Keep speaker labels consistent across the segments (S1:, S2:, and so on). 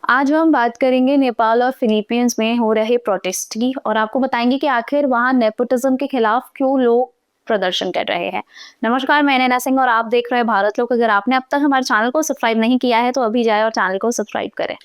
S1: आज हम बात करेंगे नेपाल और फिलीपींस में हो रहे प्रोटेस्ट की और आपको बताएंगे कि आखिर वहां नेपोटिज्म के खिलाफ क्यों लोग प्रदर्शन कर रहे हैं। नमस्कार, मैं नैना सिंह और आप देख रहे हैं भारत लोक। अगर आपने अब तक हमारे चैनल को सब्सक्राइब नहीं किया है तो अभी जाए और चैनल को सब्सक्राइब करें।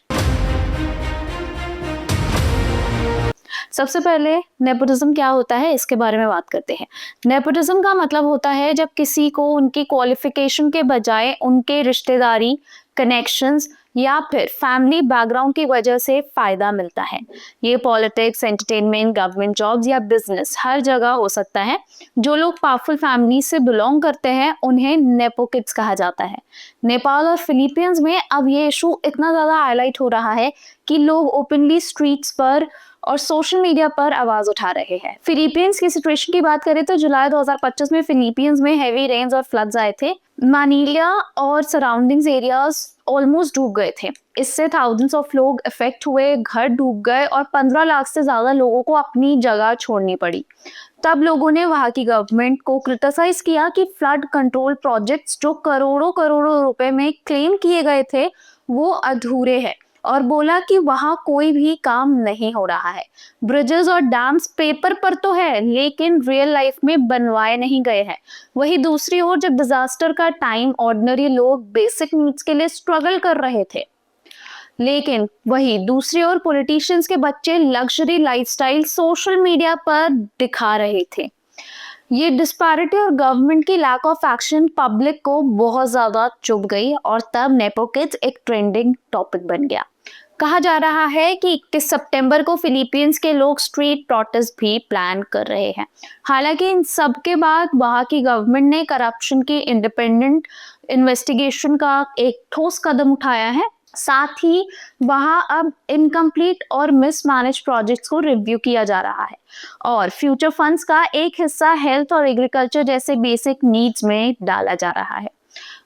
S1: सबसे पहले नेपोटिज्म क्या होता है इसके बारे में बात करते हैं। नेपोटिज्म का मतलब होता है जब किसी को उनकी क्वालिफिकेशन के बजाय उनके रिश्तेदारी, कनेक्शंस या फिर फैमिली बैकग्राउंड की वजह से फायदा मिलता है। ये पॉलिटिक्स, एंटरटेनमेंट, गवर्नमेंट जॉब्स या बिजनेस हर जगह हो सकता है। जो लोग पावरफुल फैमिली से बिलोंग करते हैं उन्हें नेपो किड्स कहा जाता है। नेपाल और फिलीपींस में अब ये इशू इतना ज्यादा हाईलाइट हो रहा है कि लोग ओपनली स्ट्रीट्स पर और सोशल मीडिया पर आवाज उठा रहे हैं। फिलीपींस की सिचुएशन की बात करें तो जुलाई 2025 में फिलीपींस में हेवी रेन्स और फ्लड्स आए थे। मानीला और सराउंडिंग्स एरियाज ऑलमोस्ट डूब गए थे। इससे थाउजेंड्स ऑफ लोग इफेक्ट हुए, घर डूब गए और 15 लाख से ज्यादा लोगों को अपनी जगह छोड़नी पड़ी। तब लोगों ने वहां की गवर्नमेंट को क्रिटिसाइज किया कि फ्लड कंट्रोल प्रोजेक्ट्स जो करोड़ों करोड़ों रुपए में क्लेम किए गए थे वो अधूरे हैं और बोला कि वहां कोई भी काम नहीं हो रहा है। ब्रिजेस और डैम्स पेपर पर तो है लेकिन रियल लाइफ में बनवाए नहीं गए हैं। वही दूसरी ओर जब डिजास्टर का टाइम ऑर्डिनरी लोग बेसिक नीड्स के लिए स्ट्रगल कर रहे थे, लेकिन वही दूसरी ओर पॉलिटिशियंस के बच्चे लग्जरी लाइफस्टाइल सोशल मीडिया पर दिखा रहे थे। ये डिस्पैरिटी और गवर्नमेंट की लैक ऑफ एक्शन पब्लिक को बहुत ज्यादा चुभ गई और तब नेपो किड्स एक ट्रेंडिंग टॉपिक बन गया। कहा जा रहा है कि 21 सितंबर को फिलीपींस के लोग स्ट्रीट प्रोटेस्ट भी प्लान कर रहे हैं। हालांकि इन सब के बाद वहां की गवर्नमेंट ने करप्शन की इंडिपेंडेंट इन्वेस्टिगेशन का एक ठोस कदम उठाया है। साथ ही वहां अब इनकम्प्लीट और मिसमैनेज प्रोजेक्ट्स को रिव्यू किया जा रहा है और फ्यूचर फंड्स का एक हिस्सा हेल्थ और एग्रीकल्चर जैसे बेसिक नीड्स में डाला जा रहा है।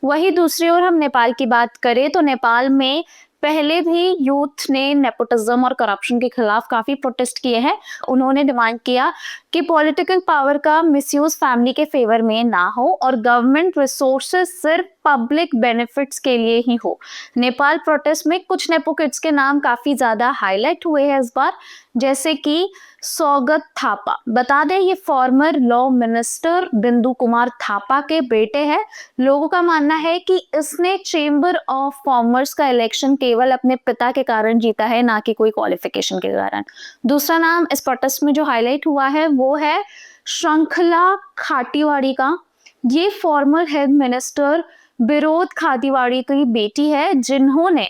S1: वही दूसरी ओर हम नेपाल की बात करें तो नेपाल में पहले भी यूथ ने नेपोटिज्म और करप्शन के खिलाफ काफी प्रोटेस्ट किए हैं। उन्होंने डिमांड किया कि पॉलिटिकल पावर का मिसयूज फैमिली के फेवर में ना हो और गवर्नमेंट रिसोर्सेज सिर्फ पब्लिक बेनिफिट्स के लिए ही हो। नेपाल प्रोटेस्ट में कुछ नेपो किड्स के नाम काफी ज्यादा हाईलाइट हुए हैं इस बार, जैसे कि सौगत थापा। बता दें ये फॉर्मर लॉ मिनिस्टर बिंदु कुमार थापा के बेटे हैं। लोगों का मानना है कि इसने चेंबर ऑफ कॉमर्स का इलेक्शन केवल अपने पिता के कारण जीता है, ना कि कोई क्वालिफिकेशन के कारण। दूसरा नाम इस प्रोटेस्ट में जो हाईलाइट हुआ है वो है श्रृंखला खाटीवाड़ी का। ये फॉर्मर हेल्थ मिनिस्टर विरोध खातीवाड़ी की बेटी है जिन्होंने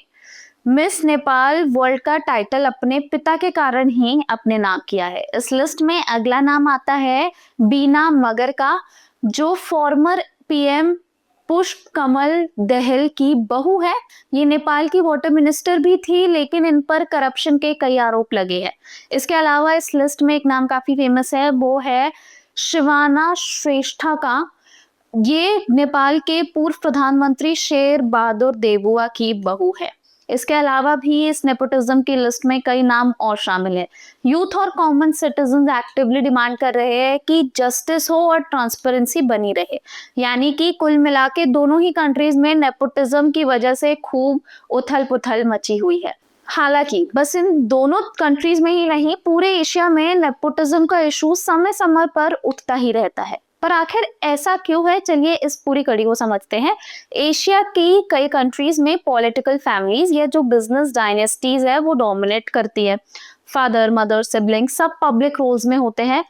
S1: मिस नेपाल वर्ल्ड का टाइटल अपने पिता के कारण ही अपने नाम किया है। इस लिस्ट में अगला नाम आता है बीना मगर का, जो फॉर्मर पीएम पुष्प कमल दहल की बहू है। ये नेपाल की वाटर मिनिस्टर भी थी लेकिन इन पर करप्शन के कई आरोप लगे हैं। इसके अलावा इस लिस्ट में एक नाम काफी फेमस है, वो है शिवाना श्रेष्ठा का। ये नेपाल के पूर्व प्रधानमंत्री शेर बहादुर देवुआ की बहू है। इसके अलावा भी इस नेपोटिज्म की लिस्ट में कई नाम और शामिल हैं। यूथ और कॉमन सिटीजन एक्टिवली डिमांड कर रहे हैं कि जस्टिस हो और ट्रांसपेरेंसी बनी रहे। यानी कि कुल मिला के दोनों ही कंट्रीज में नेपोटिज्म की वजह से खूब उथल पुथल मची हुई है। हालांकि बस इन दोनों कंट्रीज में ही नहीं, पूरे एशिया में नेपोटिज्म का इशू समय समय पर उठता ही रहता है। पर आखिर ऐसा क्यों है, चलिए इस पूरी कड़ी को समझते हैं। एशिया की कई कंट्रीज में पॉलिटिकल फैमिलीज या जो बिजनेस डायनेस्टीज है वो डोमिनेट करती है। फादर, मदर, सिबलिंग सब पब्लिक रोल्स में होते हैं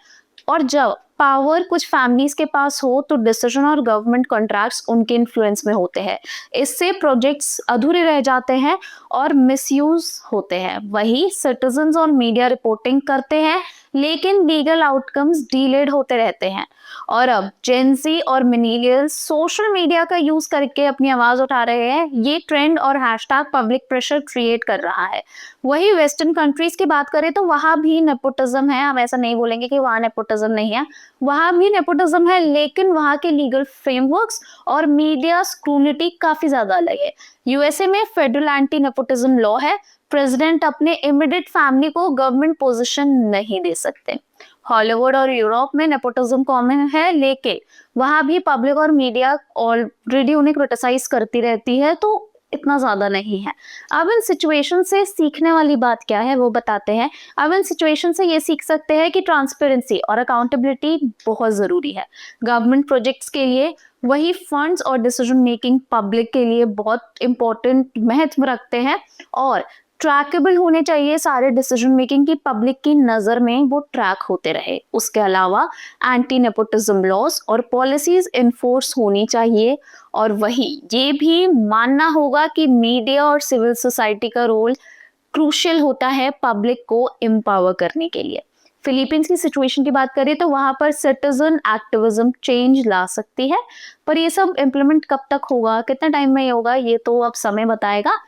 S1: और जब पावर कुछ फैमिलीज के पास हो तो डिसीजन और गवर्नमेंट कॉन्ट्रैक्ट्स उनके इन्फ्लुएंस में होते हैं। इससे प्रोजेक्ट्स अधूरे रह जाते हैं और मिसयूज होते हैं। वही सिटीजन्स और मीडिया रिपोर्टिंग करते हैं लेकिन लीगल आउटकम्स डिलेड होते रहते हैं। और अब जेंजी और मिलेनियल्स सोशल मीडिया का यूज करके अपनी आवाज उठा रहे हैं। ये ट्रेंड और हैशटैग पब्लिक प्रेशर क्रिएट कर रहा है। वही वेस्टर्न कंट्रीज की बात करें तो वहां भी नेपोटिज्म है। हम ऐसा नहीं बोलेंगे कि वहां नेपोटिज्म नहीं है, वहां भी नेपोटिज्म है लेकिन वहां के लीगल फ्रेमवर्क्स और मीडिया स्क्रूनिटी काफी ज्यादा अलग है। यूएसए में फेडरल एंटी नेपोटिज्म लॉ है। प्रेसिडेंट अपने इमीडिएट फैमिली को गवर्नमेंट पोजीशन नहीं दे सकते। हॉलीवुड और यूरोप में नेपोटिज्म कॉमन है लेकिन वहां भी पब्लिक और मीडिया ऑलरेडी उन्हें क्रिटिसाइज करती रहती है, तो इतना ज़्यादा नहीं है। अब इन सिचुएशन से सीखने वाली बात क्या है वो बताते हैं। अब इन सिचुएशन से ये सीख सकते हैं कि ट्रांसपेरेंसी और अकाउंटेबिलिटी बहुत ज़रूरी है। गवर्नमेंट प्रोजेक्ट्स के लिए वही फंड्स और डिसीजन मेकिंग पब्लिक के लिए बहुत इम्पोर्टेंट महत्व रखते हैं, और ट्रैकेबल होने चाहिए सारे डिसीजन मेकिंग की, पब्लिक की नज़र में वो ट्रैक होते रहे। उसके अलावा एंटी नेपोटिज्म लॉज और पॉलिसीज इन्फोर्स होनी चाहिए, और वही ये भी मानना होगा कि मीडिया और सिविल सोसाइटी का रोल क्रूशियल होता है पब्लिक को एम्पावर करने के लिए। फिलीपींस की सिचुएशन की बात करें तो वहां पर सिटीजन एक्टिविज्म चेंज ला सकती है, पर ये सब इम्प्लीमेंट कब तक होगा, कितने टाइम में ये होगा, ये तो अब समय बताएगा।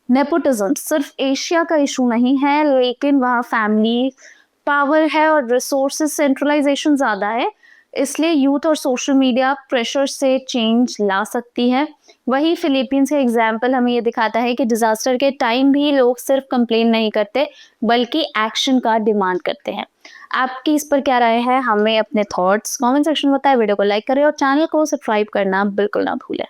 S1: नेपोटिज्म सिर्फ एशिया का इशू नहीं है, लेकिन वहाँ फैमिली पावर है और रिसोर्सेज सेंट्रलाइजेशन ज़्यादा है, इसलिए यूथ और सोशल मीडिया प्रेशर से चेंज ला सकती है। वही फिलीपींस का एग्जाम्पल हमें ये दिखाता है कि डिजास्टर के टाइम भी लोग सिर्फ कंप्लेन नहीं करते, बल्कि एक्शन का डिमांड करते हैं। आपकी इस पर क्या राय है? हमें अपने थॉट्स कमेंट सेक्शन में बताएं, वीडियो को लाइक करें और चैनल को सब्सक्राइब करना बिल्कुल ना भूलें।